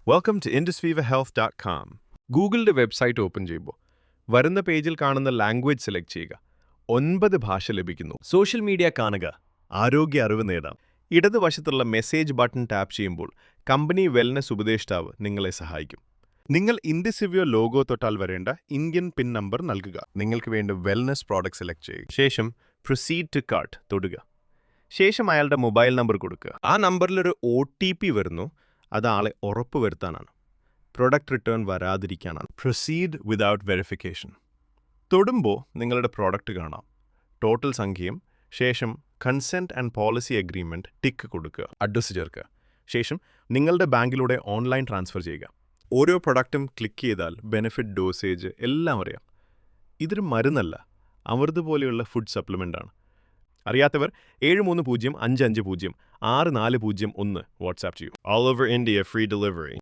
Welcome to indusvivahealth.com. ഗൂഗിളിൻ്റെ website open ചെയ്യുമ്പോൾ വരുന്ന പേജിൽ കാണുന്ന ലാംഗ്വേജ് സെലക്ട് ചെയ്യുക. 9 ഭാഷ ലഭിക്കുന്നു. സോഷ്യൽ മീഡിയ കാണുക. ആരോഗ്യ അറിവ് നേടാം. ഇടതുവശത്തുള്ള മെസ്സേജ് ബട്ടൺ ടാപ്പ് ചെയ്യുമ്പോൾ കമ്പനി വെൽനസ് ഉപദേഷ്ടാവ് നിങ്ങളെ സഹായിക്കും. നിങ്ങൾ ഇൻഡിസിവിയോ ലോഗോ തൊട്ടാൽ വരേണ്ട ഇന്ത്യൻ പിൻ നമ്പർ നൽകുക. നിങ്ങൾക്ക് വേണ്ട വെൽനസ് പ്രോഡക്റ്റ് സെലക്ട് ചെയ്യുക. ശേഷം പ്രൊസീഡ് ടു കാർട്ട് തൊടുക. ശേഷം അയാളുടെ മൊബൈൽ നമ്പർ കൊടുക്കുക. ആ നമ്പറിലൊരു OTP വരുന്നു. അത് ആളെ ഉറപ്പുവരുത്താനാണ്. പ്രൊഡക്റ്റ് റിട്ടേൺ വരാതിരിക്കാനാണ്. Proceed without verification. തൊടുമ്പോൾ നിങ്ങളുടെ പ്രോഡക്റ്റ് കാണാം. ടോട്ടൽ സംഖ്യയും ശേഷം consent and policy agreement tick കൊടുക്കുക. അഡ്രസ്സ് ചേർക്കുക. ശേഷം നിങ്ങളുടെ ബാങ്കിലൂടെ ഓൺലൈൻ ട്രാൻസ്ഫർ ചെയ്യുക. ഓരോ പ്രൊഡക്റ്റും ക്ലിക്ക് ചെയ്താൽ ബെനിഫിറ്റ്, ഡോസേജ് എല്ലാം അറിയാം. ഇതൊരു മരുന്നല്ല, അമൃത് പോലെയുള്ള ഫുഡ് സപ്ലിമെൻ്റാണ്. അറിയാത്തവർ 730550 6401 വാട്സാപ്പ് ചെയ്യൂ. All over India, free delivery.